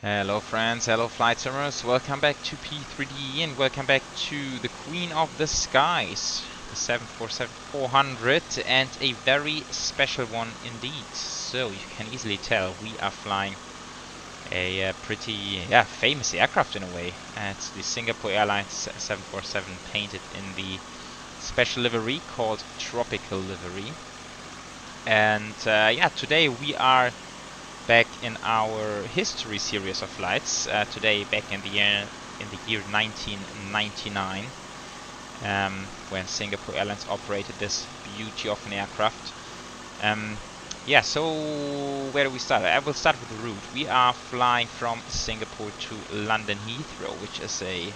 Hello friends, hello flight simmers, welcome back to P3D and welcome back to the Queen of the Skies, the 747-400, and a very special one indeed. So you can easily tell we are flying a pretty famous aircraft in a way. It's the Singapore Airlines 747 painted in the special livery called Tropical Livery. And today we are back in our history series of flights. Today, back in the year 1999, when Singapore Airlines operated this beauty of an aircraft. So where do we start? I will start with the route. We are flying from Singapore to London Heathrow, which is a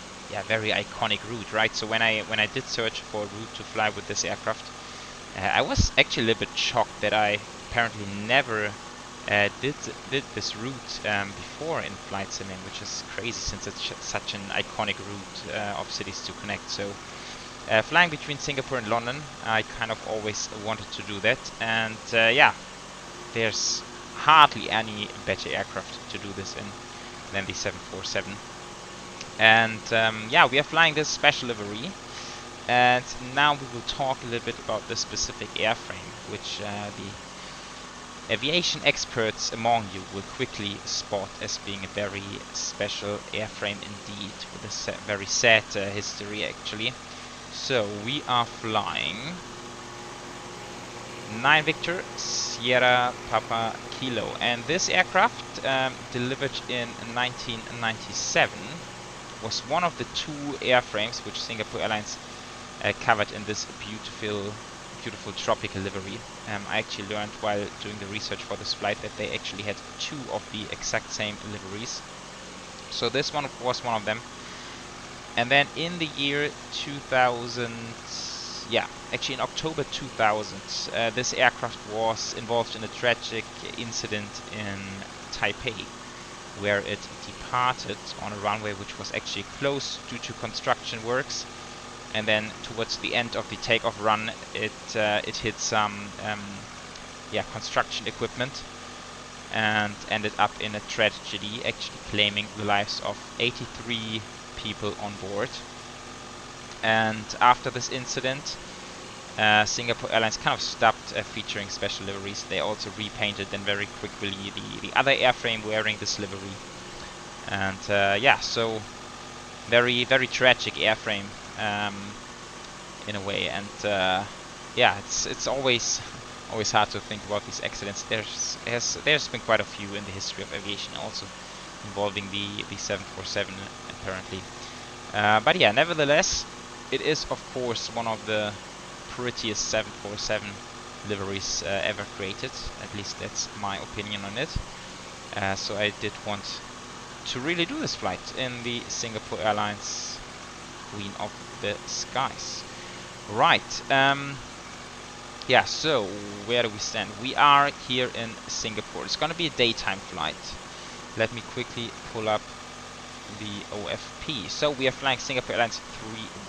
very iconic route, right? So when I did search for a route to fly with this aircraft, I was actually a little bit shocked that I apparently never did this route before in flight simming, which is crazy since it's such an iconic route of cities to connect. So flying between Singapore and London, I kind of always wanted to do that, and there's hardly any better aircraft to do this in than the 747. And we are flying this special livery, and now we will talk a little bit about this specific airframe, which the aviation experts among you will quickly spot as being a very special airframe indeed, with a very sad history actually. So we are flying 9 Victor Sierra Papa Kilo, and this aircraft, delivered in 1997, was one of the 2 airframes which Singapore Airlines covered in this beautiful tropical livery. I actually learned while doing the research for this flight that they actually had 2 of the exact same liveries. So this one was one of them. And then in the year 2000, actually in October 2000, this aircraft was involved in a tragic incident in Taipei, where it departed on a runway which was actually closed due to construction works. And then towards the end of the takeoff run, it hit some construction equipment and ended up in a tragedy, actually claiming the lives of 83 people on board. And after this incident, Singapore Airlines kind of stopped featuring special liveries. They also repainted then very quickly the other airframe wearing this livery. And so very tragic airframe. In a way, and it's always hard to think about these accidents. There's been quite a few in the history of aviation, also involving the 747 apparently. But nevertheless, it is of course one of the prettiest 747 liveries ever created. At least that's my opinion on it. So I did want to really do this flight in the Singapore Airlines Queen of the Skies. Right, so where do we stand? We are here in Singapore. It's gonna be a daytime flight. Let me quickly pull up the OFP. So we are flying Singapore Airlines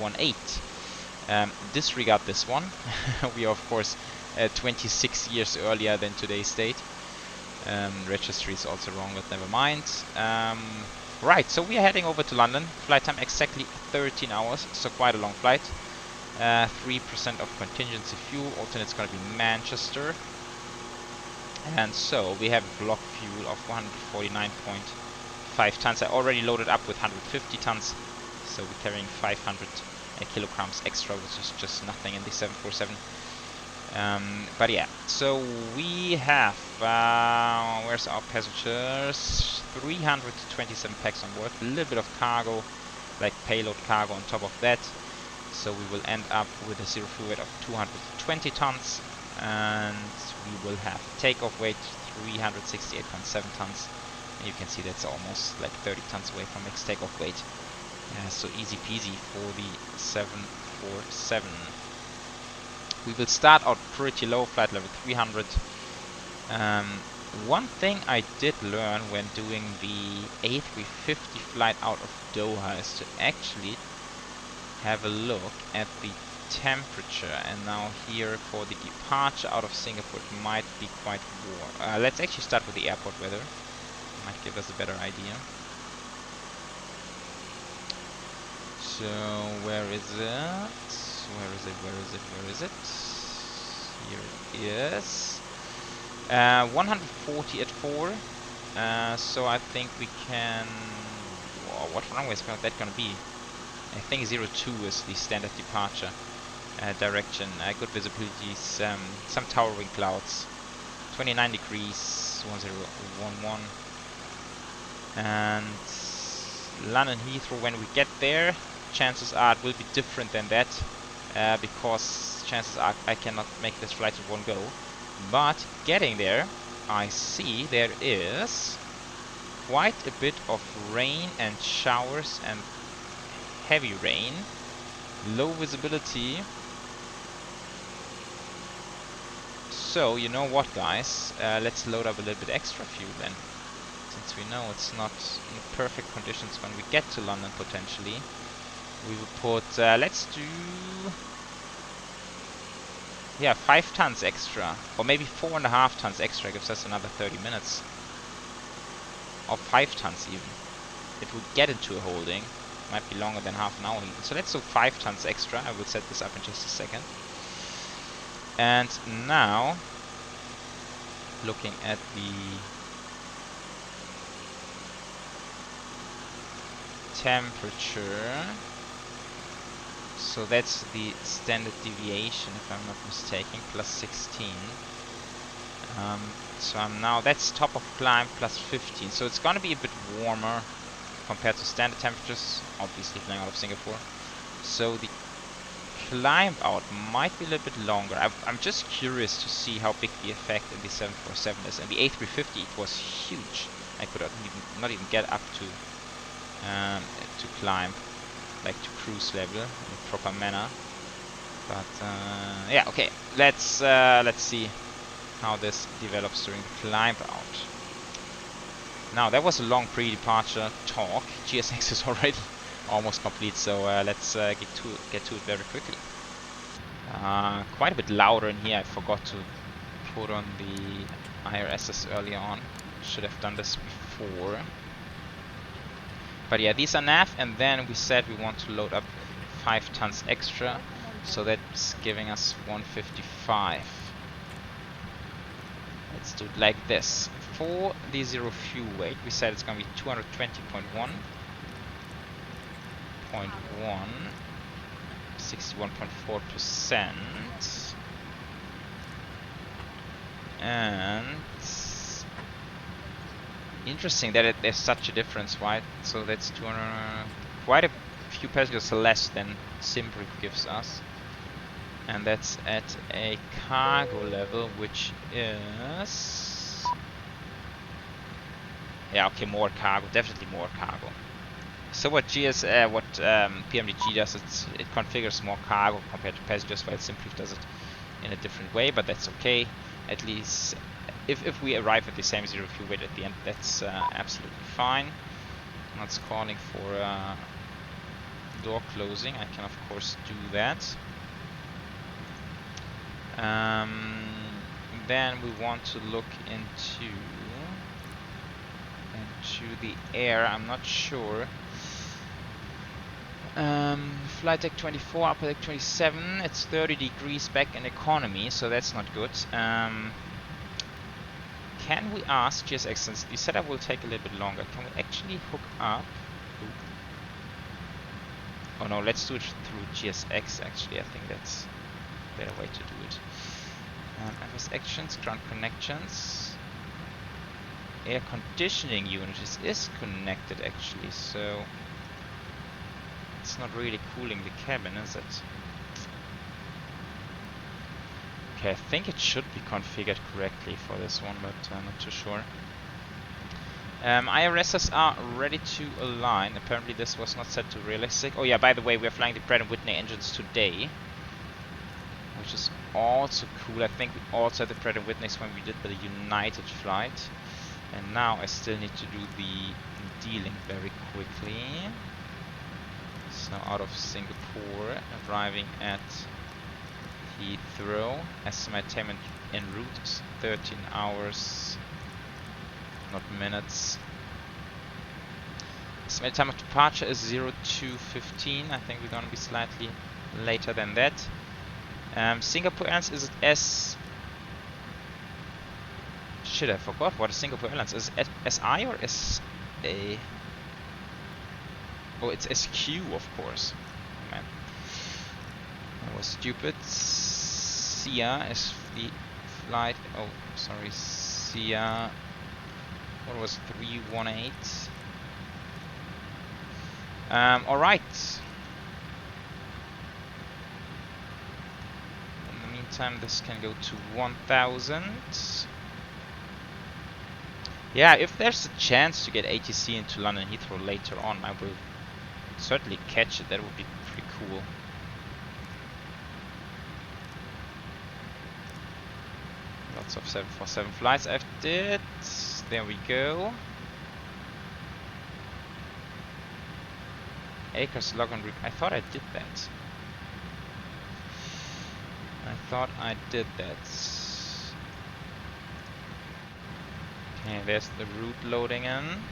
318. Disregard this one. We are of course 26 years earlier than today's date. Registry is also wrong, but never mind. Right, so we are heading over to London. Flight time exactly 13 hours, so quite a long flight. 3% of contingency fuel. Alternate's going to be Manchester. And so we have block fuel of 149.5 tons. I already loaded up with 150 tons, so we're carrying 500 kilograms extra, which is just nothing in the 747. So we have, where's our passengers? 327 packs on board, a little bit of cargo, like payload cargo on top of that. So we will end up with a zero fuel weight of 220 tons, and we will have takeoff weight 368.7 tons. And you can see that's almost like 30 tons away from max takeoff weight. So easy peasy for the 747. We will start out pretty low, flight level 300. One thing I did learn when doing the A350 flight out of Doha is to actually have a look at the temperature. And now here for the departure out of Singapore, it might be quite warm. Let's actually start with the airport weather. Might give us a better idea. So where is it? Where is it? Where is it? Where is it? Here it is. 140 at 4. So I think we can. Whoa, what runway is that gonna be? I think 02 is the standard departure direction. Good visibility. Some towering clouds. 29 degrees. 1011. And London Heathrow. When we get there, chances are it will be different than that, because chances are I cannot make this flight in one go. But getting there, I see there is quite a bit of rain and showers and heavy rain, low visibility. So you know what, guys, let's load up a little bit extra fuel then, since we know it's not in perfect conditions when we get to London potentially. We will put, let's do, yeah, 5 tons extra, or maybe 4.5 tons extra, gives us another 30 minutes. Or 5 tons even. It would get into a holding, might be longer than half an hour even. So let's do 5 tons extra. I will set this up in just a second. And now, looking at the temperature. So that's the standard deviation, if I'm not mistaken, plus 16. So I'm now, that's top of climb, plus 15. So it's going to be a bit warmer compared to standard temperatures, obviously flying out of Singapore. So the climb out might be a little bit longer. I'm just curious to see how big the effect in the 747 is. And the A350, it was huge. I could not even get up to climb, like to cruise level in a proper manner. But yeah, okay. Let's see how this develops during the climb out. Now that was a long pre-departure talk. GSX is already almost complete, so let's get to it very quickly. Quite a bit louder in here. I forgot to put on the IRSs earlier on. Should have done this before. But yeah, these are nav, and then we said we want to load up 5 tons extra, so that's giving us 155. Let's do it like this. For the zero fuel weight, we said it's going to be 220.1, 61.4%, and interesting that there's such a difference, right? So that's 200, quite a few passengers less than Simbrief gives us, and that's at a cargo level, which is, yeah, okay, more cargo, definitely more cargo. So what PMDG does, it configures more cargo compared to passengers, while Simbrief does it in a different way, but that's okay. At least if we arrive at the same zero fuel weight at the end, that's absolutely fine. Now it's calling for door closing. I can of course do that. Then we want to look into the air. I'm not sure. Flight deck 24, upper deck 27. It's 30 degrees back in economy, so that's not good. Can we ask GSX, since the setup will take a little bit longer, can we actually hook up? Oh no, let's do it through GSX actually. I think that's a better way to do it. FS actions, ground connections. Air conditioning unit is connected actually, so it's not really cooling the cabin, is it? Okay, I think it should be configured correctly for this one, but I'm not too sure. IRSs are ready to align. Apparently this was not set to realistic. Oh yeah, by the way, we're flying the Pratt & Whitney engines today, which is also cool. I think we also had the Pratt & Whitneys when we did the United flight. And now I still need to do the dealing very quickly. So out of Singapore, arriving at Heathrow. Estimated en route is 13 hours, not minutes. Estimated time of departure is 02:15. I think we're gonna be slightly later than that. Singapore Airlines is at S. Shit, I forgot what is Singapore Airlines. Is it SI or SA? Oh, it's SQ, of course. Oh, man, that was stupid. SIA is the flight. Oh, sorry, SIA. What was 318? All right. In the meantime, this can go to 1000. Yeah, if there's a chance to get ATC into London Heathrow later on, I will certainly catch it. That would be pretty cool. Lots of 747 flights I've did. There we go. Acres log on. I thought I did that. Okay, there's the route loading in.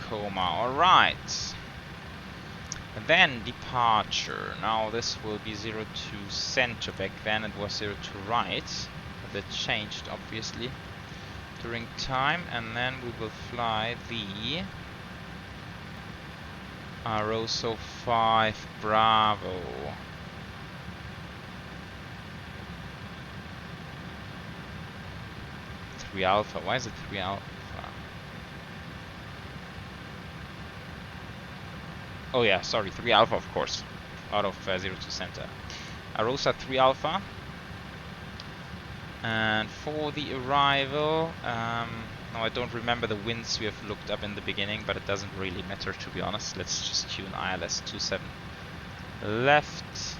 Coma, alright. And then departure. Now this will be 02 center. Back then it was 02 right. But that changed obviously during time. And then we will fly the Aerosoft 5 Bravo. Three Alpha. Why is it 3 Alpha? Oh yeah, sorry, 3 Alpha, of course, out of 02 center. Arosa 3 Alpha. And for the arrival, no, I don't remember the winds we have looked up in the beginning, but it doesn't really matter, to be honest. Let's just tune ILS 27 left.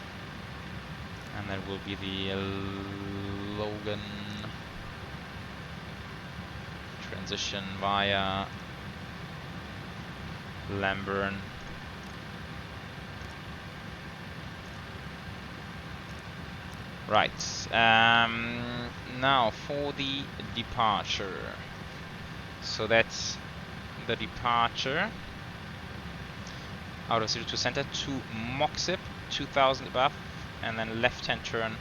And then will be the Logan transition via Lamburn. Right, now for the departure. So that's the departure out of 02 center to Moxip, 2000 above, and then left hand turn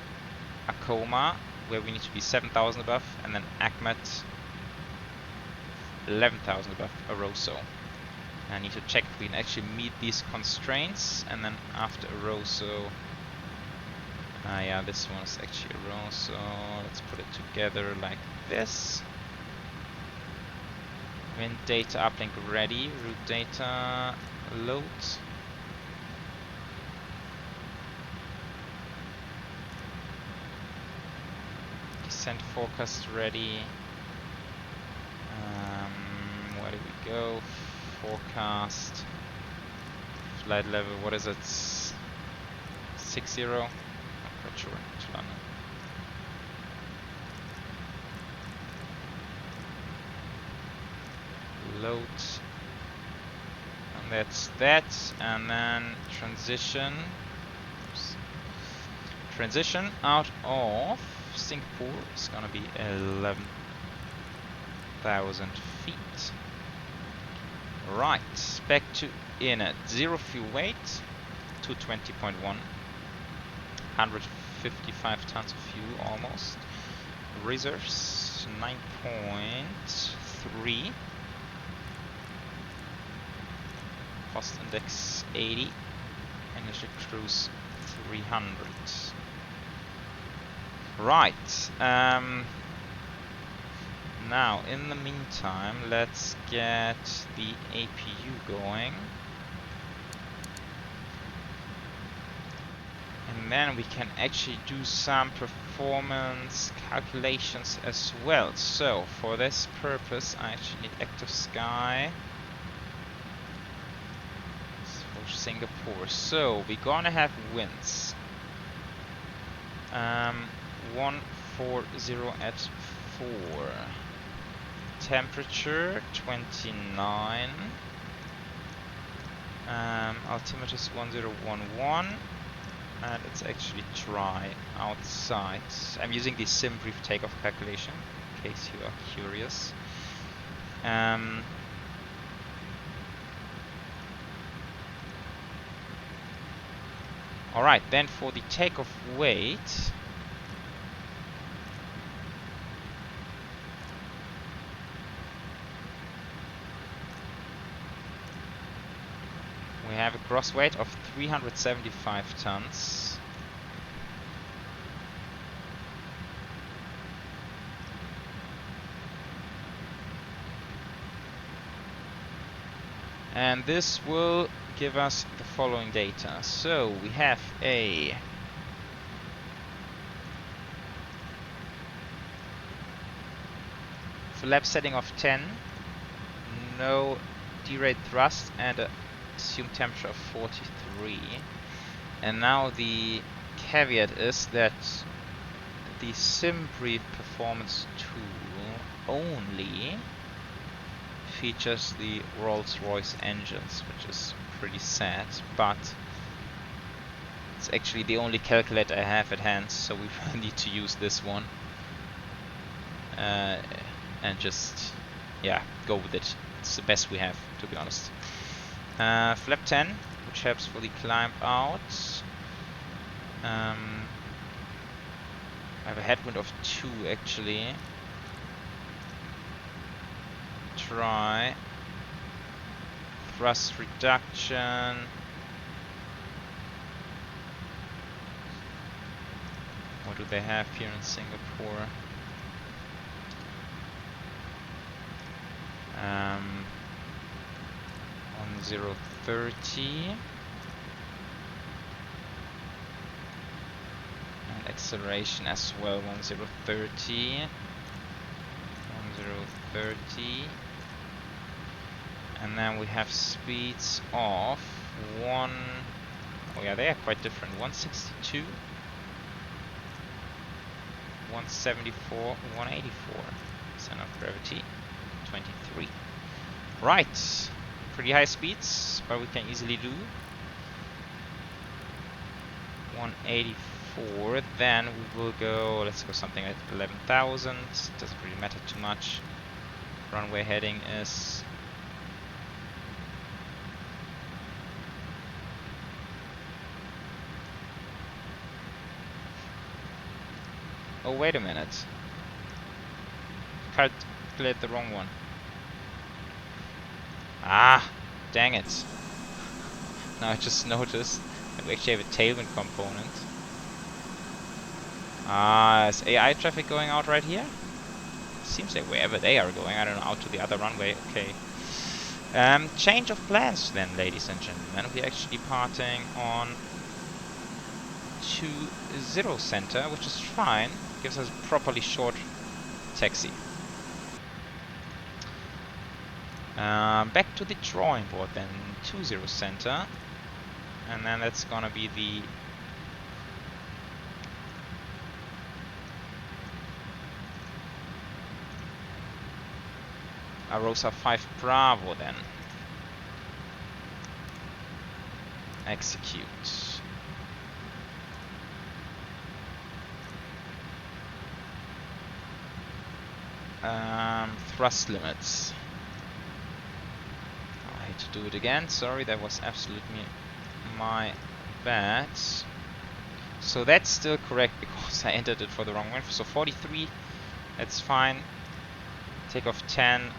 Acoma, where we need to be 7000 above, and then Akmat, 11,000 above Aroso. I need to check if we can actually meet these constraints, and then after Aroso. Yeah, this one is actually wrong, so let's put it together like this. Wind data uplink ready, route data load. Descent forecast ready. Where do we go? Forecast. Flight level, what is it? 60? Sure, to London. Load, and that's that, and then transition. Oops. Transition out of Singapore is gonna be 11,000 feet. Right, back to inlet. 0 fuel weight, 220.1. 155 tons of fuel almost. Reserves 9.3. Cost index 80. Energy cruise 300. Right. Now, in the meantime, let's get the APU going. And then we can actually do some performance calculations as well. So for this purpose I actually need active sky for Singapore. So we're gonna have winds 140 at 4, temperature 29, altimeter is 1011. And let's actually try outside. I'm using the sim brief takeoff calculation, in case you are curious. Alright, then for the takeoff weight, we have a gross weight of 375 tons. And this will give us the following data. So we have a flap setting of 10, no derate thrust, and a assumed temperature of 43. And now the caveat is that the SimBrief performance tool only features the Rolls-Royce engines, which is pretty sad, but it's actually the only calculator I have at hand, so we need to use this one and just, yeah, go with it. It's the best we have, to be honest. Flap 10, which helps for the climb out. I have a headwind of 2 actually. Try thrust reduction. What do they have here in Singapore? 1030. And acceleration as well, 1030. 1030. And then we have speeds of oh yeah, they are quite different. 162, 174, 184. Center of gravity, 23. Right, pretty high speeds, but we can easily do 184. Then we will go, let's go something like 11,000. Doesn't really matter too much. Runway heading is oh, wait a minute. Calculate the wrong one. Ah, dang it. Now I just noticed that we actually have a tailwind component. Ah, is AI traffic going out right here? Seems like wherever they are going, I don't know, out to the other runway. Okay. Change of plans then, ladies and gentlemen. We're actually departing on 20 center, which is fine. Gives us a properly short taxi. Back to the drawing board then, 20 center. And then that's gonna be the Aerosoft 5 Bravo then. Execute. Thrust limits. I hate to do it again, sorry, that was absolutely my bad. So that's still correct because I entered it for the wrong one. So 43, that's fine. Takeoff 10,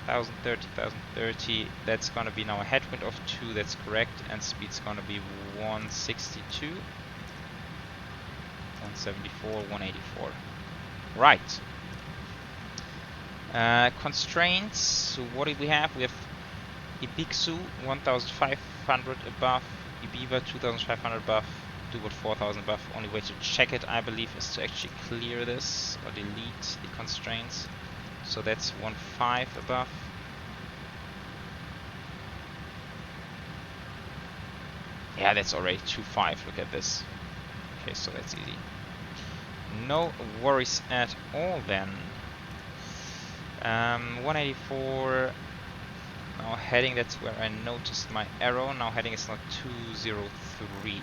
1030, 1030. That's gonna be now a headwind of 2, that's correct. And speed's gonna be 162, 174, 184. Right. Constraints, so what do we have? We have Ibixu 1500 above, Ibiza 2500 above, Dubot 4000 above. Only way to check it, I believe, is to actually clear this or delete the constraints. So that's 15 above. Yeah, that's already 25, look at this. Okay, so that's easy. No worries at all then. 184, Now heading, that's where I noticed my arrow. Now heading is now 203.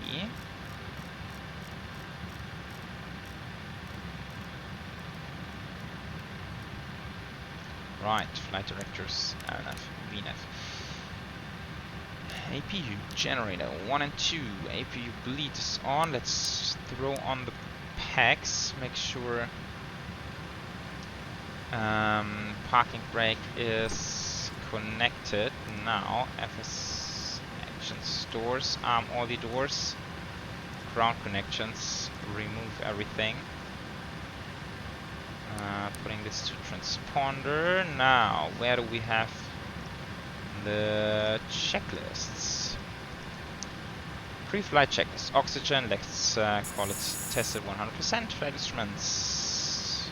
Right, flight directors, LNF, VNF. APU generator 1 and 2. APU bleed is on. Let's throw on the packs. Make sure parking brake is connected. Now FS action stores, arm all the doors, ground connections, remove everything. Putting this to transponder. Now, where do we have the checklists? Pre-flight checklist. Oxygen, let's call it tested 100%. Flight instruments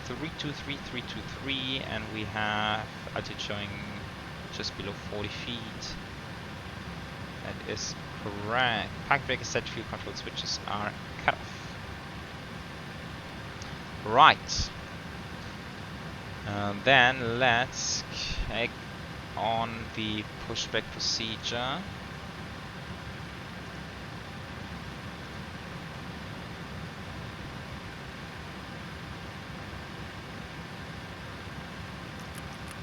323, 323, and we have altitude showing just below 40 feet. That is correct. Park brake is set, fuel control switches are cut off. Right. Then let's click on the pushback procedure.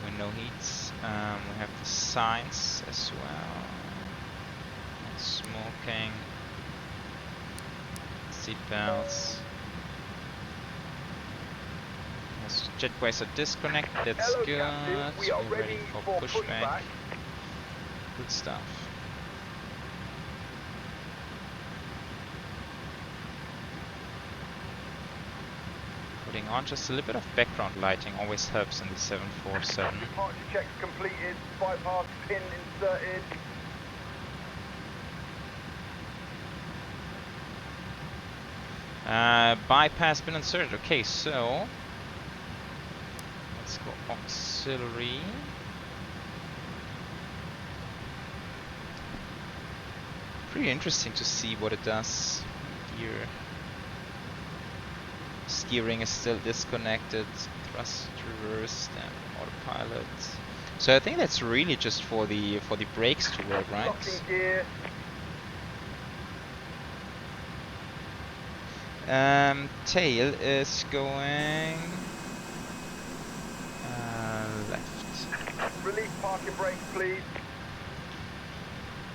Window heats. We have the signs as well. Smoking. Seatbelts. Jetways are disconnected, that's good. We're ready for pushback. Good stuff. Putting on just a little bit of background lighting always helps in the 747. Departure checks completed, bypass pin inserted. Bypass pin inserted. Okay, so let's go auxiliary. Pretty interesting to see what it does here. Steering is still disconnected. Thrust reversed and autopilot. So I think that's really just for the brakes to work, right? Tail is going left. Release parking brakes, please.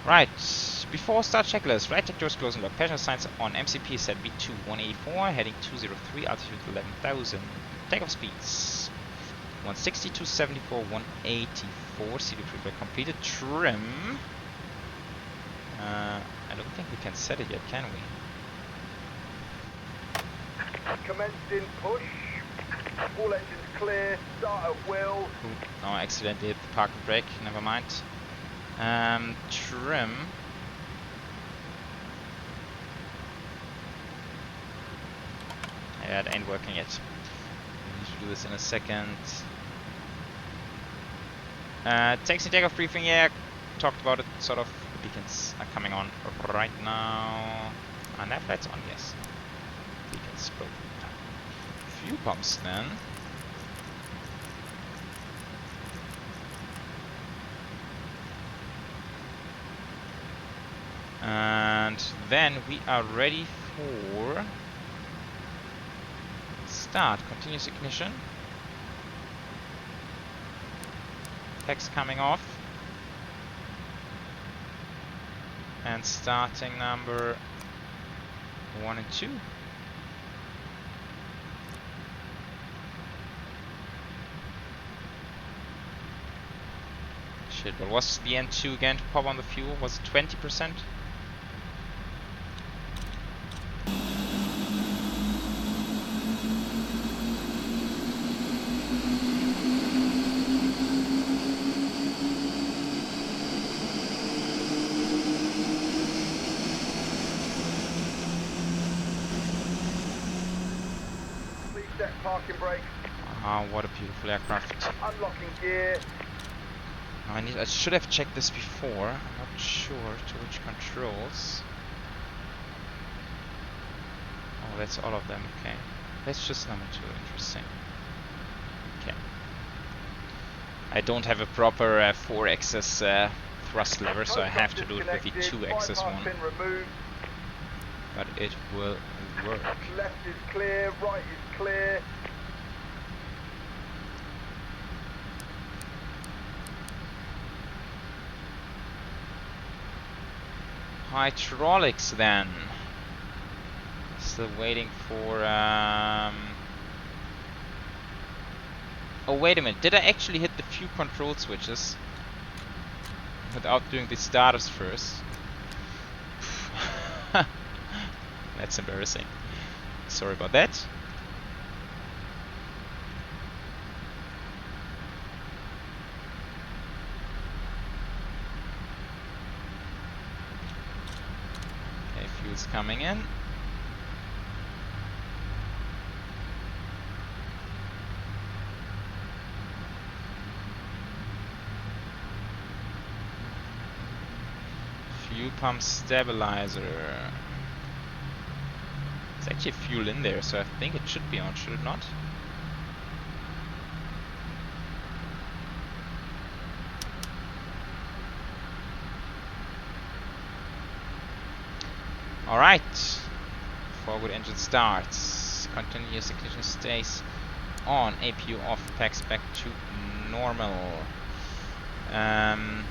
Right, before start checklist, right deck doors close and lock. Passenger signs on MCP set B2 184, heading 203, altitude 11,000. Takeoff speeds 160, 274, 184. CD prepare completed. Trim. I don't think we can set it yet, can we? Commenced in push. All engines clear. Start at will. Oh, I accidentally hit the parking brake. Never mind. Trim. Yeah, it ain't working yet. We need to do this in a second. Taxi takeoff briefing. Yeah, talked about it. Sort of. The beacons are coming on right now. And that light's on. Yes. Beacons go. Fuel pumps then. And then we are ready for start. Continuous ignition. Text coming off. And starting number 1 and 2. Shit, what was the N2 again to pop on the fuel? Was it 20%? Please set parking brakes. Ah, what a beautiful aircraft. Unlocking gear. I should have checked this before. I'm not sure to which controls. Oh, that's all of them. Okay, that's just number 2. Interesting. Okay. I don't have a proper 4-axis thrust lever, so I have to do it with the 2-axis one. But it will work. Left is clear, right is clear. Hydraulics then. Still waiting for oh, wait a minute. Did I actually hit the few control switches without doing the starters first? That's embarrassing. Sorry about that. Okay, fuel's coming in. Fuel pump stabilizer. There's actually fuel in there, so I think it should be on, should it not? Alright. Forward engine starts. Continuous ignition stays on. APU off, packs back to normal. And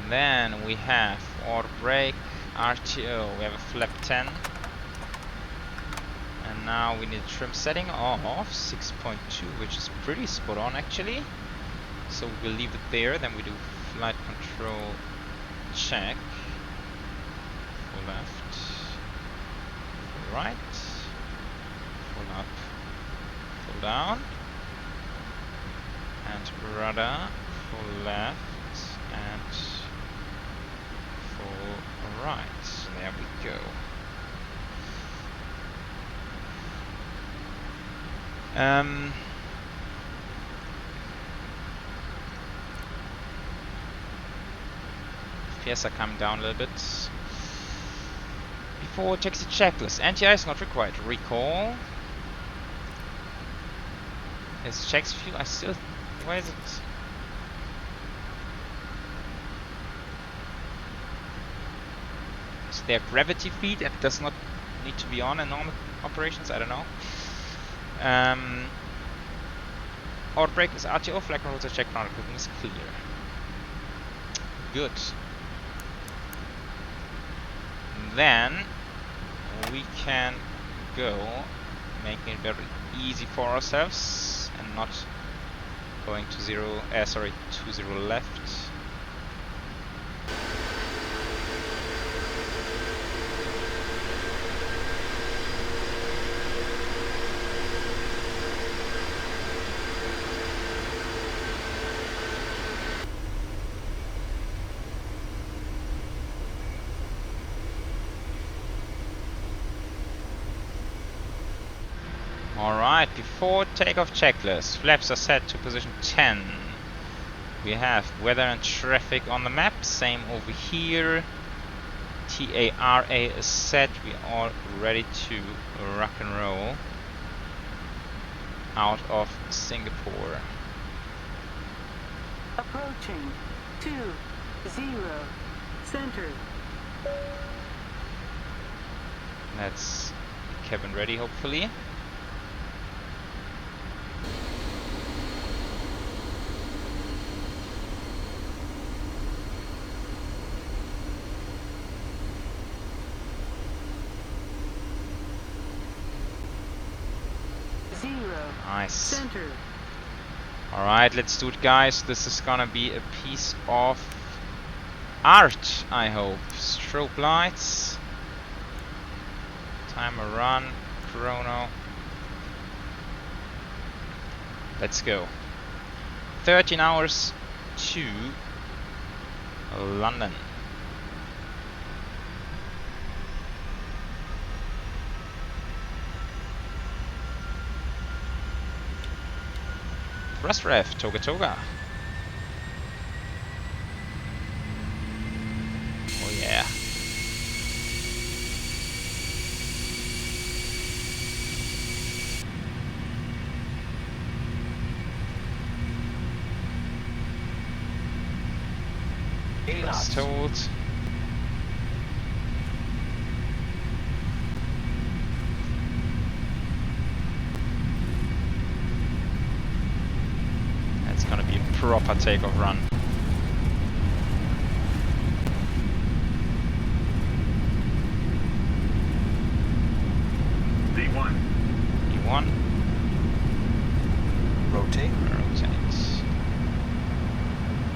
then we have auto brake, RTO, we have a flap 10. And now we need a trim setting of 6.2, which is pretty spot on actually. So we'll leave it there, then we do flight control check. Full left, full right, full up, full down, and rudder, full left, and full right. There we go. FPS are coming down a little bit. Before taxi checklist. Anti-air is not required. Recall. Is checks fuel? I still. Why is it? Is there gravity feed that does not need to be on in normal operations? I don't know. Auto brake is RTO, flag controls are checked, ground equipment is clear. Good. Then we can go, making it very easy for ourselves and not going to 20 left. Alright, before takeoff checklist, flaps are set to position 10. We have weather and traffic on the map, same over here. TARA is set, we are ready to rock and roll out of Singapore. Approaching 20 center. That's cabin ready, hopefully. Nice. Center. Alright, let's do it, guys. This is gonna be a piece of art, I hope. Strobe lights. Timer run. Chrono. Let's go. 13 hours to London. Thrust ref, Toga Toga. Oh yeah. As told. That's gonna be a proper takeoff run. V1. V1. Rotate. Rotate.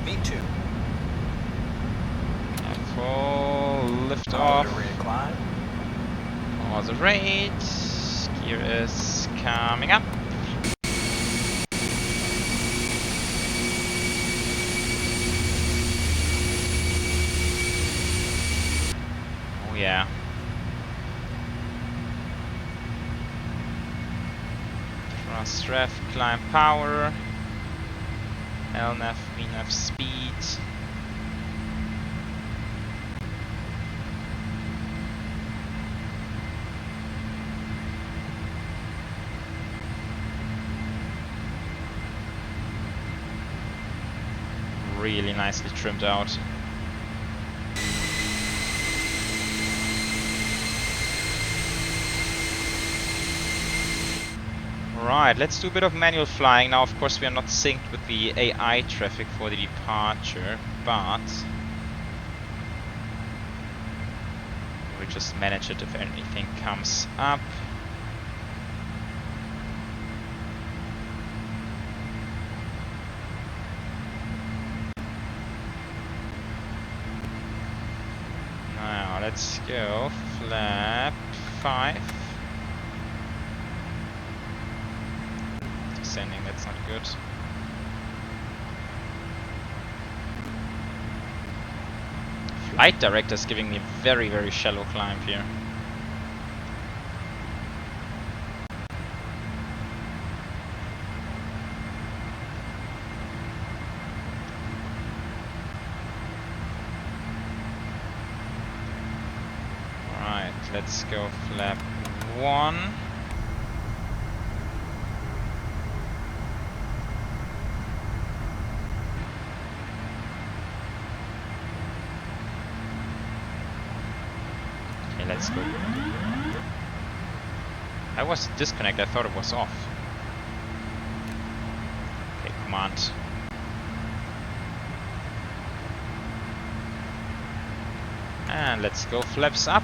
V2. Full lift Power to off. rear climb. Pause the rate. Gear is coming up. Oh yeah. Thrust ref, climb power. LNAV, VNAV speed. Really nicely trimmed out. Right, let's do a bit of manual flying. Now, of course, we are not synced with the AI traffic for the departure, but we'll just manage it if anything comes up. Now, let's go flap 5. Descending, that's not good. Flight director is giving me a very, very shallow climb here. Alright, let's go flap 1. Let's go. I was disconnected, I thought it was off. Okay, command. And let's go flaps up.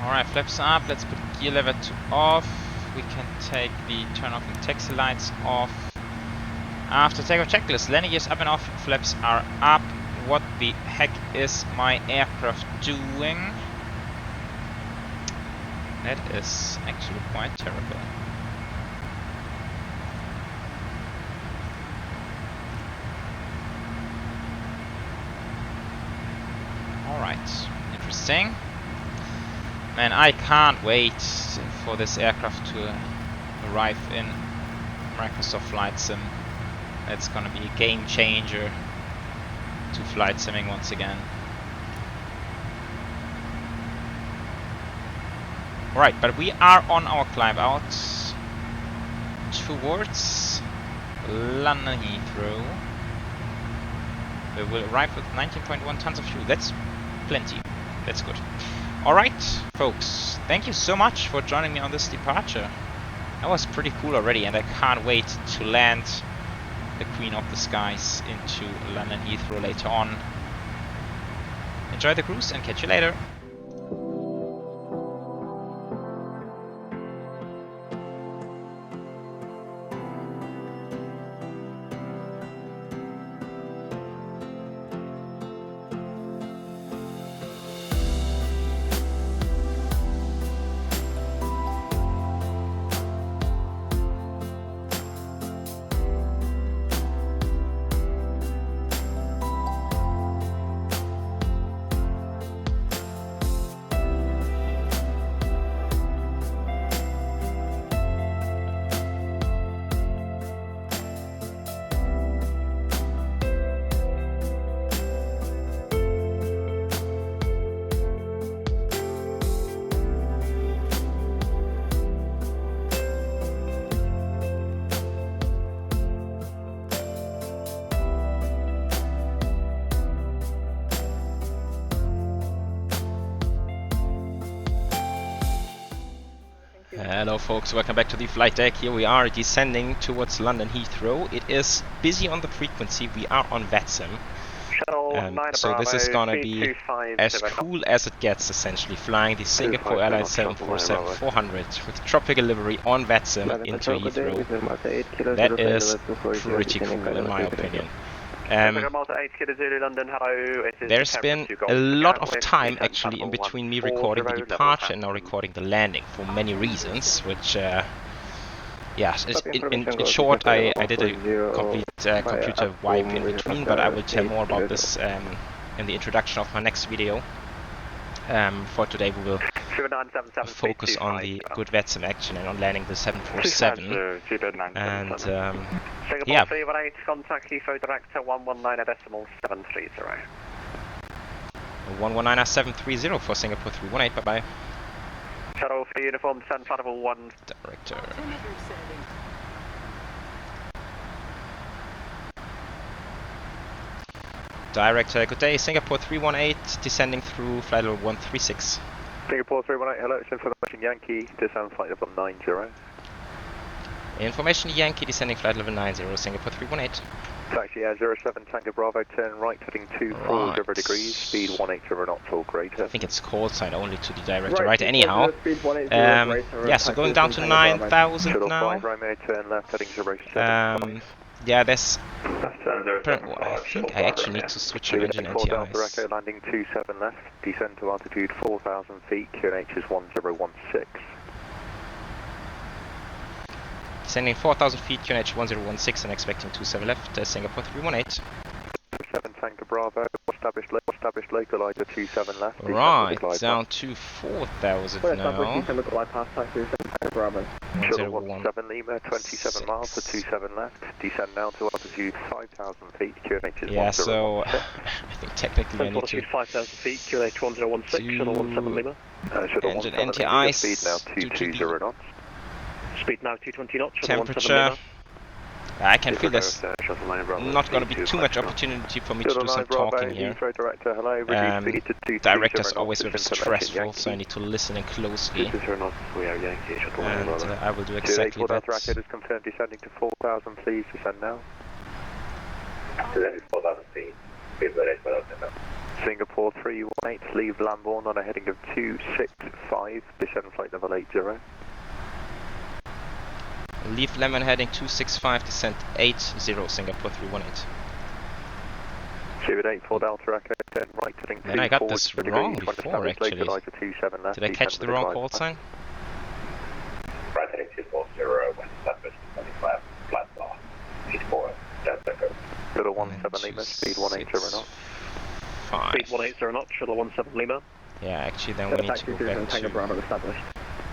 Alright, flaps up, let's put gear lever to off. We can take the turn off and taxi lights off. After takeoff checklist, landing gears up and off, flaps are up. What the heck is my aircraft doing? That is actually quite terrible. Alright, interesting. Man, I can't wait for this aircraft to arrive in Microsoft Flight Sim. It's gonna be a game changer to flight simming once again. Alright, but we are on our climb out towards London Heathrow. We will arrive with 19.1 tons of fuel. That's plenty. That's good. Alright, folks, thank you so much for joining me on this departure. That was pretty cool already, and I can't wait to land the Queen of the Skies into London Heathrow later on. Enjoy the cruise and catch you later. Hello folks, welcome back to the flight deck. Here we are descending towards London Heathrow. It is busy on the frequency, we are on VATSIM. So this is gonna be as cool as it gets, essentially, flying the Singapore Airlines 747-400 with tropical livery on VATSIM into Heathrow. That is pretty cool in my opinion. There's been a lot of time actually in between me recording the departure and now recording the landing for many reasons, which yeah, in short, I did a complete computer wipe in between, but I will tell more about this in the introduction of my next video. For today we will focus on the good VATSIM action and on landing the 747. And yeah. Contact Heathrow director 119.730. 119.730 for Singapore 318, bye bye. Shuttle for uniform, descend flight level 1. Director. Director, good day. Singapore 318, descending through flight level 136. Singapore 318, hello, it's information Yankee, descend flight level 90. Information Yankee, descending flight level 90, Singapore 318. Taxi Air 07 Tango Bravo, turn right, heading 240 degrees, speed 180 knots or greater. I think it's call sign only to the director, right? Anyhow, yeah, so going down to 9,000 now. Turn left, heading 07. Yeah, there's. I think I actually need to switch on engine NTIs. Landing 27 left, descend to altitude 4,000 feet, QNH is 1016. Descending 4,000 feet, QNH 1016 and expecting 27 left, Singapore 318. 7 Tango Bravo, established localizer 27 left. Right, down to 4,000 now. 17 Lima, 27 miles to 27 left. Descend now to altitude 5,000 feet, QNH is 1016. Yeah, so I think technically I need to 5,000 feet, QNH 1016, shuttle 17 Lima. Engine NTI, speed now 220 knots. Speed now 220 knots. Temperature. I can feel there's not going to be too much opportunity for me to do some talking here. Director's always very stressful, so I need to listen in closely. And I will do exactly that. Racket is confirmed descending to 4,000, please descend now. 4,000 feet. Singapore 318, leave Lambourne on a heading of 265, descend flight level 80. Leave Lemon heading 265, descent 80, Singapore 318. 084 Delta Echo, turn right heading 240 Then I got this wrong before actually. Did I catch the wrong call sign? Right heading 240, when established 25, flat bar, 84, Delta Echo. Shuttle 17 Lima, speed 180 knots. Speed 180 knots, shuttle 17 Lima. Yeah, actually then we need to go back to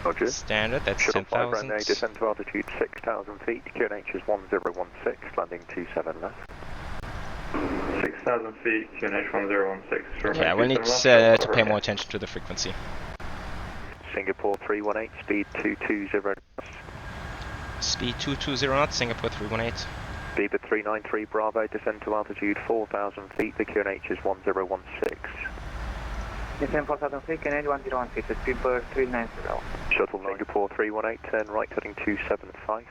Roger. Standard, that's Shuttle 10,000. descend to altitude 6,000 feet, QNH is 1016, landing 27 left. 6,000 feet, QNH 1016. Yeah, we'll need to pay more attention to the frequency. Singapore 318, speed 220 knots. Speed 220 knots, Singapore 318. Beaver 393 Bravo, descend to altitude 4,000 feet, the QNH is 1016. Descend 4,000 feet, QNH 1016, speedbird 390. Shuttle Singapore 318, turn right heading 275.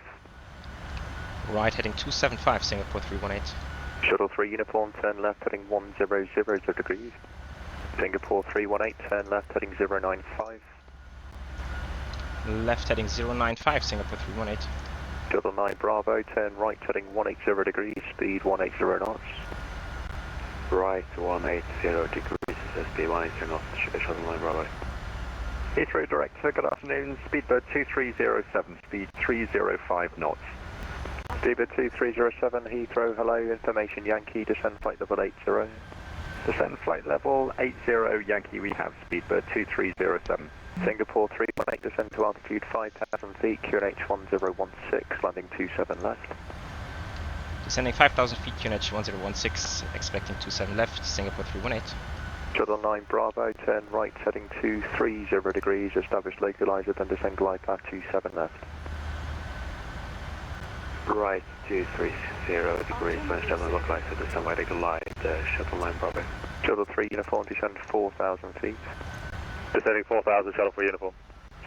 Right heading 275, Singapore 318. Shuttle 3 uniform, turn left heading 100 degrees. Singapore 318, turn left heading 095. Left heading 095, Singapore 318. Shuttle 9 Bravo, turn right heading 180 degrees, speed 180 knots. Right 180 degrees, speed 180 knots, Shuttle 9 Bravo. Heathrow Director, good afternoon, Speedbird 2307, speed 305 knots. Speedbird 2307, Heathrow, hello, information Yankee, descend flight level 80. Descend flight level 80, Yankee, we have Speedbird 2307. Singapore 318, descend to altitude 5,000 feet, QNH 1016, landing 27 left. Descending 5,000 feet, QNH 1016, expecting 27 left, Singapore 318. Shuttle 9 Bravo, turn right heading 230 degrees, establish localizer, then descend glide path 27 left. Right 230 degrees, then descend localizer, descend right glide, Shuttle 9 Bravo. Shuttle 3 uniform, descend 4,000 feet. Descending 4,000, Shuttle 3 uniform.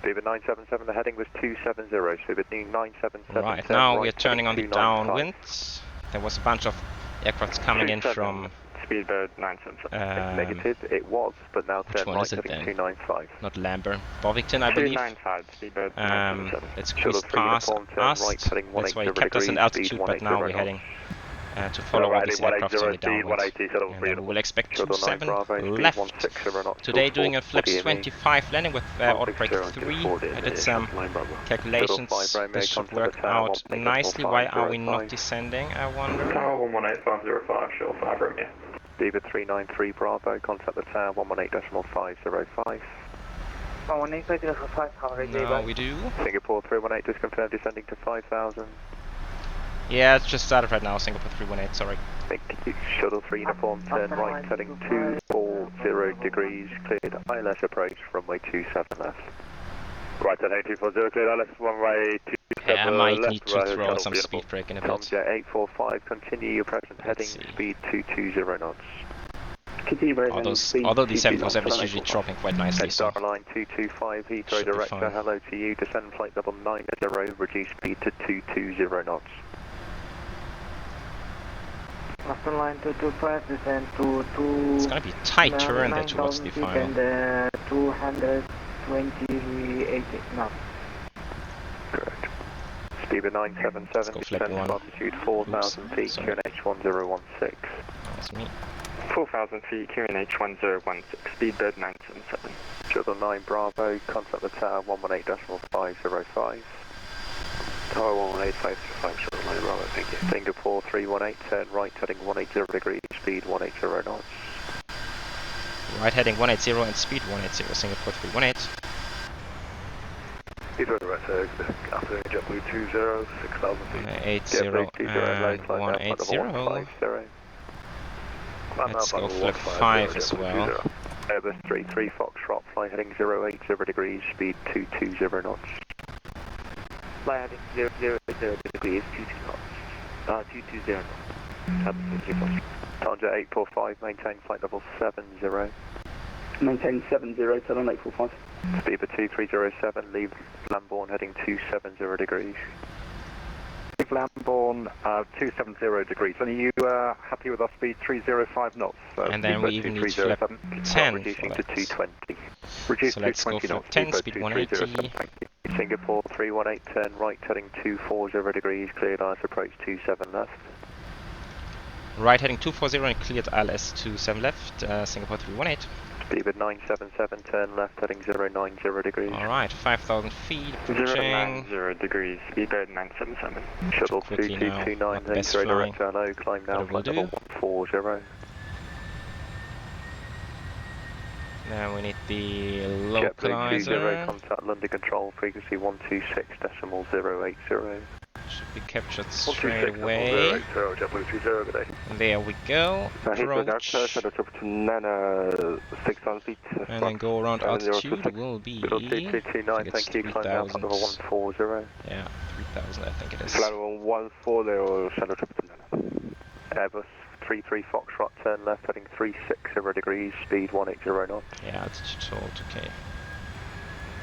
Speedbird 977, the heading was 270. Speedbird 977. Right, now we are turning on the downwind. There was a bunch of aircrafts coming in from... Speedbird 977. Negative, it was, but now turn right heading 295. Not Lambert. Bovington, I believe. 295, Speedbird 977. It squeezed past us. That's why it kept us in altitude, but now we're heading to follow all these aircraft on the downwind. And we will expect 27 left. Today doing a flaps 25 landing with autobrake 3. I did some calculations. This should work out nicely. Why are we not descending, I wonder? Tower 118505, shuttle 5 Romeo. Beaver 393 Bravo, contact the tower 118.505. 118.505, No, we do. Singapore 318, just confirmed descending to 5,000. Yeah, it's just started right now, Singapore 318, sorry. Thank you. Shuttle 3 uniform, turn right, heading 240 degrees, cleared ILS approach, runway 27 left. Right, at 8240, cleared ILS, runway 27 I might left. need to throw some speed brake in a bit. Comjet 845, continue your present heading, speed 220 knots. Although the 747 is usually dropping quite nicely, so... Line 225, Heathrow director, hello to you, descend flight level 90, reduce speed to 220 knots. After line 225, descend to 2... It's gonna be a tight turn there towards the final. And 228 knots. Correct. Speedbird 977, descend altitude 4,000 feet, QNH 1016. That's me. 4,000 feet, QNH 1016, Speedbird 977. Shuttle 9 Bravo, contact the tower 118.505. Tower 118.505, Shuttle 9 Bravo, thank you. Singapore 318, turn right heading 180 degrees, speed 180 knots. Right heading 180 and speed 180, Singapore 318. Heathrow director, after JetBlue 20, 6,000 feet. 80 and 180. Let's go for 5 as well. Airbus 33 Foxtrot, fly heading 080 degrees, speed 220 knots. Fly heading 000 degrees, 22 knots. 220 knots. Tanja 845, maintain flight level 70. Maintain 70, turn on 845. Speedbird 2307, leave Lambourne heading 270 degrees. Leave Lambourne 270 degrees. And are you happy with our speed 305 knots? And then we even need flap 10 reducing for to that. 220. So let's go for 10, speed 180. Singapore 318, turn right heading 240 degrees, cleared ILS approach 27 left. Right heading 240 and cleared ILS 27 left, Singapore 318. Speedbird 977, turn left heading 090 degrees. Alright, 5,000 feet, approaching. 090 degrees, Speedbird 977. Shuttle quickly now, 2229, not best Heathrow flying, director, hello, climb now, but it will flight level 140. Then we need the JetBlue 20, localizer. contact London control, frequency 126.080. Should be captured straight away. JetBlue 30, good day. There we go, approach. And then go around altitude will be, I think it's 3,000. Yeah, 3,000 I think it is. Airbus 33 Foxtrot, turn left heading 360 degrees, speed 180 knots. Yeah, altitude hold, okay.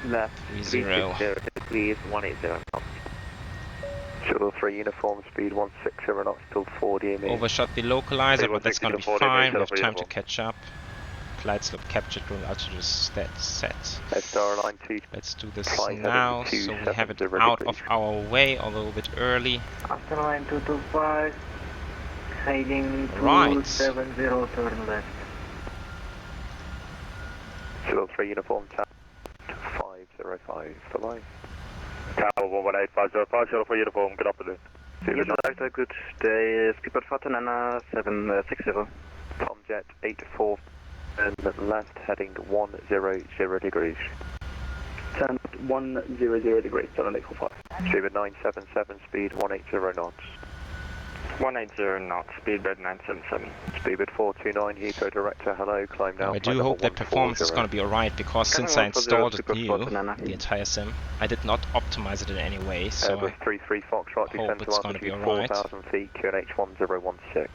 Left 30 degrees, 180 knots. Shuttle 3 uniform, speed 160 knots till 40 ME. Overshot the localizer, but that's gonna be fine, we have time to catch up. Glide slope captured, roll altitude is set. Line 2. Let's do this now, so we have it out of our way, although a bit early. After line 225, heading 270, turn left. Shuttle 3 uniform, tower 505 for line. Tower 118.505, Shuttle 3 uniform, good afternoon. Good day, Speedbird 760. Tomjet 84, and left heading 100 degrees. Turn 100 degrees, turn on 845. Speedbird 977, speed 180 knots. 180 knots, Speedbird 977. Speedbird 429, Heathrow director, hello, climb now. I do hope that performance is going to be alright, because since I installed it new, the entire sim, I did not optimize it in any way, so Airbus 33 Foxtrot, descend to altitude 4,000 feet, QNH 1016.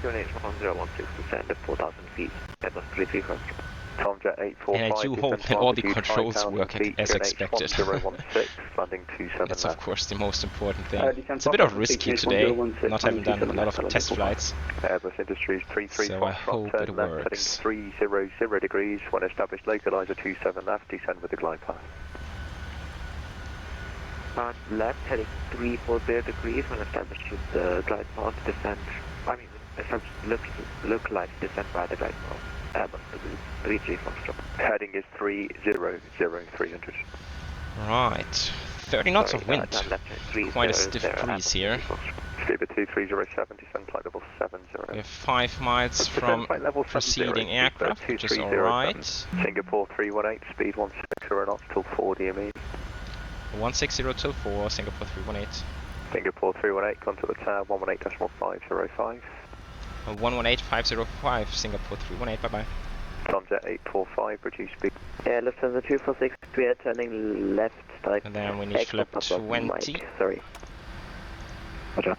QNH 1016, descend at 4,000 feet, Airbus 33 Foxtrot. Tomjet 845. And I do hope that all the controls work as expected. 1016, landing 27 That's of course the most important thing. descent It's a bit of 4,000 feet, risky Canadian today, 1016, not having done a lot of landing test 27 flights. Airbus Industries 33 So I hope it works. heading 300 degrees. When established, localizer 27 left, descend with the glide path. Left, heading 340 degrees when established with the glide path, descend. I mean, localized descent by the glide path. Airbus 33 Foxtrot. Heading is 300. Right, 30 knots of wind. Quite a stiff breeze here. Sleeper 2307, descend flight level 70. We have 5 miles from preceding aircraft, which is alright. Singapore 318, speed 160 knots till 4 DME. 160 till 4, Singapore 318. Singapore 318, contact the tower 118.505. 118505, Singapore 318, bye bye. Tomjet 845, reduce speed. Yeah, Lufthansa 246, we are turning left, type. And then we need flap 20. Sorry. Roger.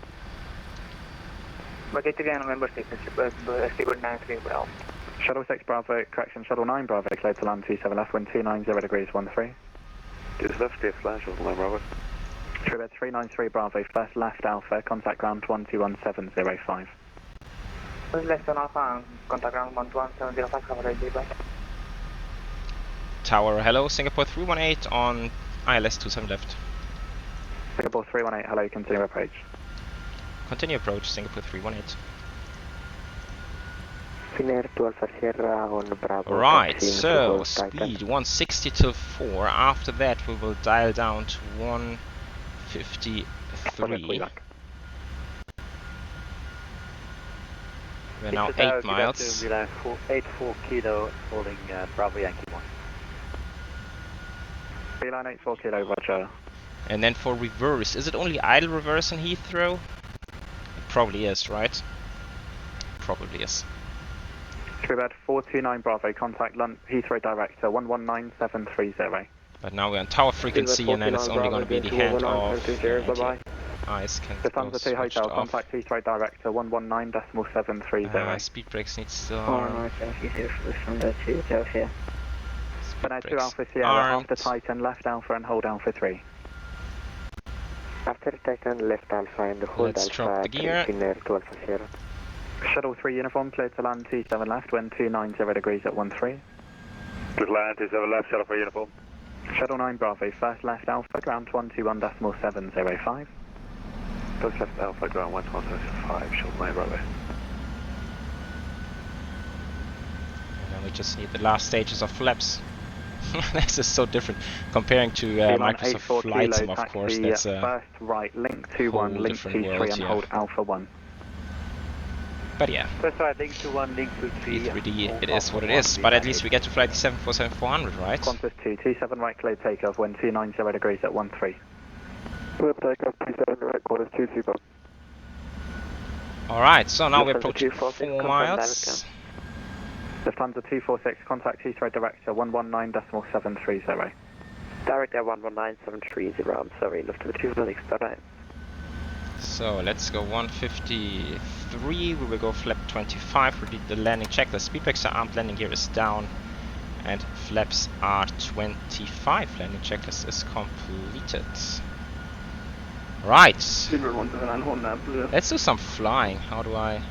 Budget again, November 6, Steward 93 Bravo. Shuttle 6 Bravo, correction, Shuttle 9 Bravo, cleared to land 27 left, wind 290 degrees 13. Just left, clear flash, Shuttle 9 Bravo. TrueBed 393 Bravo, first left Alpha, contact ground 121705. Left on Alpha, contact ground 11705, cover Gigabyte. Tower, hello, Singapore 318 on ILS 27 left. Singapore 318, hello, continue approach. Continue approach, Singapore 318. Finnair 12 Sierra on Bravo. Right, so speed 160 till 4. After that we will dial down to 153. We're now 8 miles. 84 kilo, holding Bravo Yankee 1. Beeline 84 kilo, roger. And then for reverse, is it only idle reverse in Heathrow? It probably is, right? Probably is. TrueBed 429 Bravo, contact Heathrow director 119730. But now we're on tower frequency and then it's only going to be the hand of eyes can go Lufthansa 2 Hotel, off. contact Heathrow director 119.730. Speed brakes need still. Finnair 2 Alpha Sierra, after Titan, left Alpha and hold Alpha 3. After Titan, left Alpha and hold Let's Alpha. drop the gear. Finnair 12 Sierra. Shuttle 3 uniform, cleared to land 27 left, wind 290 degrees at 13. Good land, 27 left, Shuttle 3 uniform. Shuttle 9 Bravo, first left Alpha, ground 121.705. First left Alpha, ground 121.705, Shuttle 9 Bravo. And then we just need the last stages of flaps. This is so different comparing to Microsoft Flight Sim, of course. That's first right, link 21, link 23 and hold Alpha 1. But yeah, First right, link 21, link 23. P3D, it is what it is. But at least we get to fly the 747-400, right? Qantas 2, 27 right, cleared takeoff, wind 290 degrees at 13. Clear takeoff, 27 right, quarters 225. Alright, so now we're approaching 4 miles. Lufthansa 246, contact Heathrow director 119.730. Direct Air 119.730, I'm sorry, Lufthansa 246, bye-bye. So let's go 153, we will go flap 25, we did the landing check, the speed brakes are armed, landing gear is down, and flaps are 25, landing checklist is completed. Right, let's do some flying, how do I...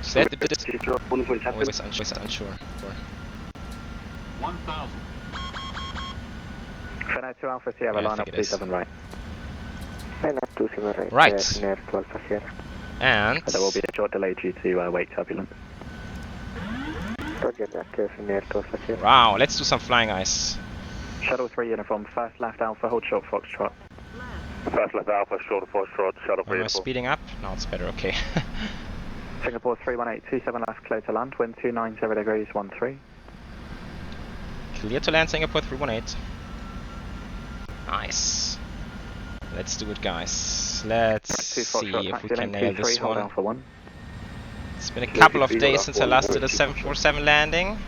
Set always unsure. 1000. Finnair 2 Alpha Sierra, Yeah, I line up think it is. 27 right. Right. Finnair 12 Sierra. And There will be a short delay due to wake turbulence. Roger that, Finnair 12 Sierra. wow, let's do some flying ice. Shuttle 3 uniform, first left Alpha, hold short Foxtrot. First left Alpha, short Foxtrot, Shuttle 3 Am I uniform. speeding up? No, it's better, okay. Singapore 318, 27 left, clear to land, wind 290 degrees 13. Clear to land Singapore 318. Nice. Let's do it, guys. Let's see if we can nail this one. Alpha 1. It's been a couple of days since I last did a 747 landing.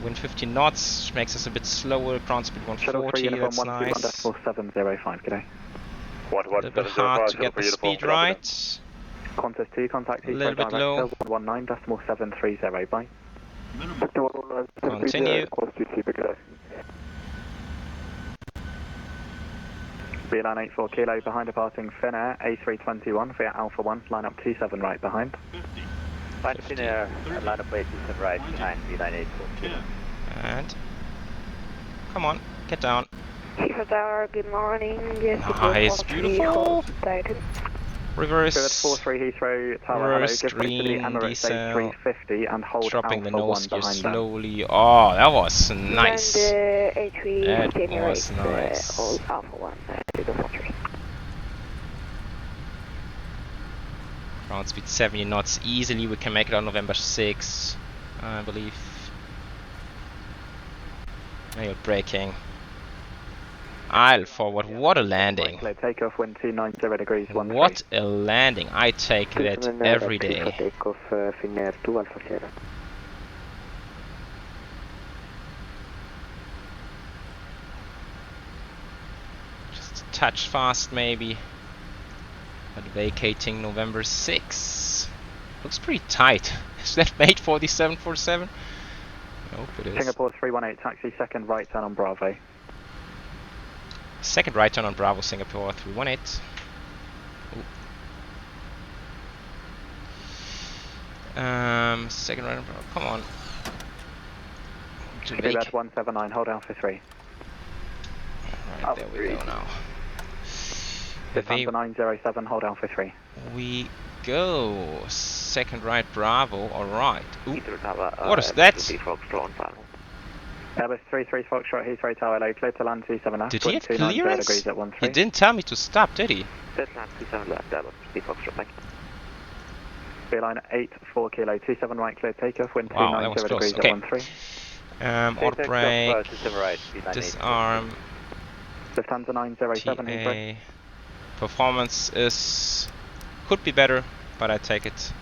Wind 15 knots, which makes us a bit slower. Ground speed Shuttle 3 140, uniform that's nice. 121.705, good day. A little bit hard to get the speed right. Qantas 2, contact A little bit low. 119.730, bye. Continue. Beeline 84 kilo behind departing Finnair A321 via Alpha 1, line up 27 right behind. Line up Finnair, line up 27 right behind Beeline 84 kilo. And come on, get down. Heathrow Tower, good morning. Nice, beautiful. Reverse. 43 Heathrow Tower, Reverse hello. Give me to the green Emirates descent. A350 and hold Dropping Alpha the nose 1 gear behind them. slowly. Oh, that was nice. And A3 That Emirates, was nice. hold Alpha 1 to the factory. Ground speed 70 knots easily. We can make it on November 6, I believe. Maybe braking. I'll forward. What a landing! Clear takeoff, wind 290 degrees 13. What a landing! I take that every day. Takeoff, Finnair 2 Alpha Sierra. Just a touch fast, maybe. But vacating November 6. Looks pretty tight. Is that made for the 747? I hope it is. Singapore 318, taxi, second right turn on Bravo. Second right turn on Bravo, Singapore 318. Second right on Bravo, come on. Quebec 179, hold Alpha 3. Right, there we go now. Lufthansa 907, hold Alpha 3. We go. Second right Bravo, alright. Heathrow Tower, What is that? Airbus 33 Foxtrot Heathrow Tower, low, clear to land 27 left. Did he have 290 clearance? degrees at 13. He didn't tell me to stop, did he? Clear to land 27 left, Airbus 3 Foxtrot, thank you. Beeline 84 kilo, 27 right, clear takeoff, wind Wow, that was 290 close. degrees Okay. at 13. Auto brake, 27 right, Beeline disarm, Lufthansa 907 Heathrow. TA. Performance could be better, but I take it.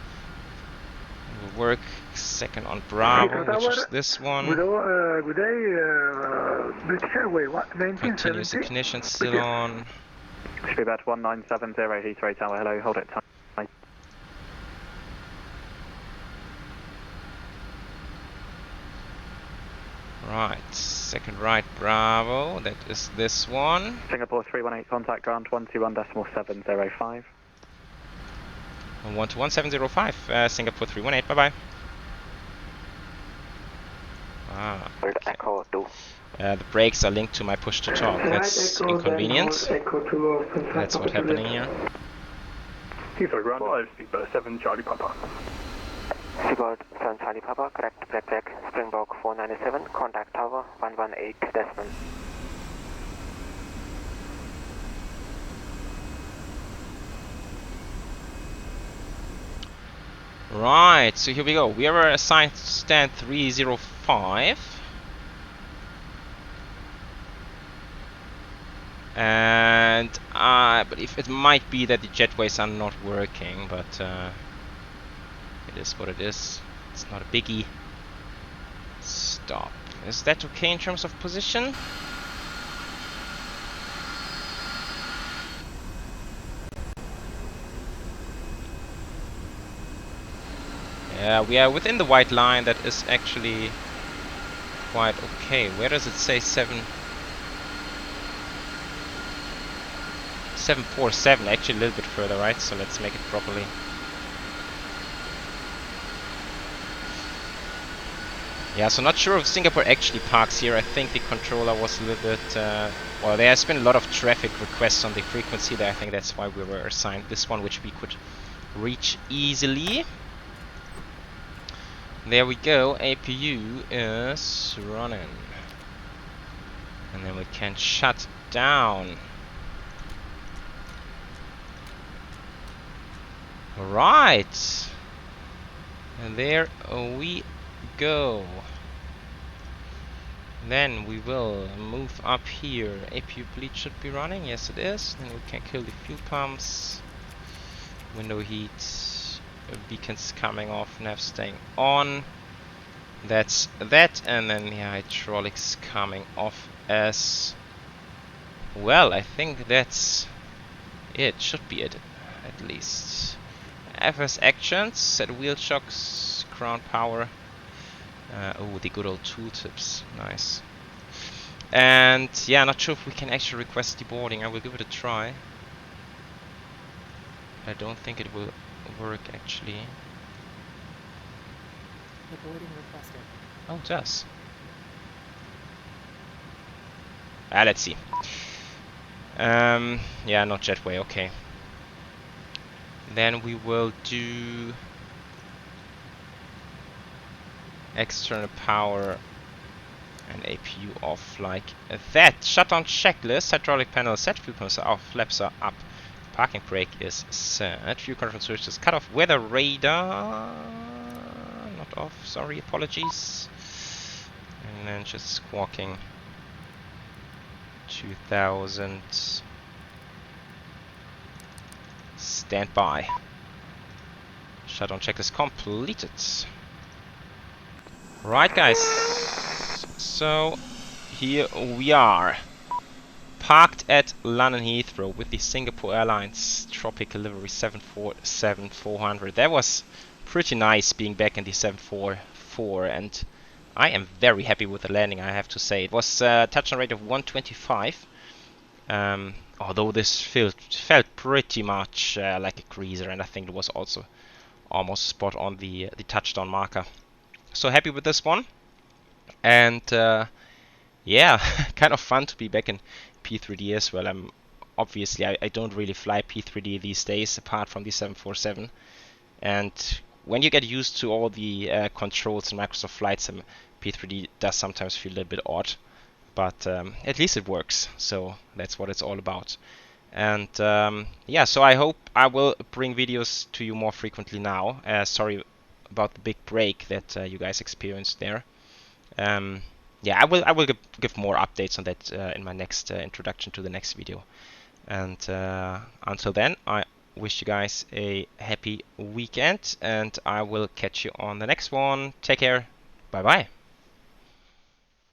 It will work. Second on Bravo, which is this one. Good day, British Airways, what, Continuous 1970? ignition still on. Quebec 1970 Heathrow Tower, hello, hold it tight. Right, second right Bravo, that is this one. Singapore 318, contact ground 121.705. 121.705, Singapore 318, bye bye. Ah, okay. Echo 2. The brakes are linked to my push to talk. That's inconvenient. That's what's happening here. Heathrow ground 5, Seabird 7 Charlie Papa. Seabird 7 Charlie Papa, correct, black, Springbok 497, contact tower 118.1. Right, so here we go. We are assigned to stand 305. And I believe it might be that the jetways are not working, but it is what it is. It's not a biggie. Stop. Is that okay in terms of position? Yeah, we are within the white line. That is actually quite okay. Where does it say 747? Actually a little bit further, right? So let's make it properly. Yeah, so not sure if Singapore actually parks here. I think the controller was a little bit... well, there has been a lot of traffic requests on the frequency there. I think that's why we were assigned this one, which we could reach easily. There we go, APU is running. And then we can shut down. Right. And there we go. Then we will move up here. APU bleed should be running, yes it is. Then we can kill the fuel pumps. Window heat. Beacons coming off, nav staying on. That's that, and then yeah, hydraulics coming off as well. I think that's it. Should be it, at least. FS actions, set wheel shocks, ground power. Oh, the good old tooltips, nice. And yeah, not sure if we can actually request deboarding. I will give it a try. I don't think it will work actually. Deboarding requested. Oh, it does. Let's see. Yeah, not jetway, okay. Then we will do external power and APU off like that. Shutdown checklist, hydraulic panel set, fuel pumps are off, flaps are up, parking brake is set, fuel control switch is cut off, weather radar not off, sorry, apologies. And then just squawking 2000. Stand by. Shutdown checklist completed. Right, guys. So here we are, parked at London Heathrow with the Singapore Airlines Tropical Livery 747-400. That was pretty nice being back in the 744, and I am very happy with the landing, I have to say. It was a touchdown rate of 125. Although this felt pretty much like a cruiser, and I think it was also almost spot on the touchdown marker. So happy with this one, and yeah, kind of fun to be back in P3D as well. Obviously I don't really fly P3D these days apart from the 747, and when you get used to all the controls in Microsoft Flight Sim, P3D does sometimes feel a little bit odd. But at least it works, so that's what it's all about. And yeah, so I hope I will bring videos to you more frequently now. Sorry about the big break that you guys experienced there. Yeah, I will give more updates on that in my next introduction to the next video. And until then, I wish you guys a happy weekend, and I will catch you on the next one. Take care. Bye bye.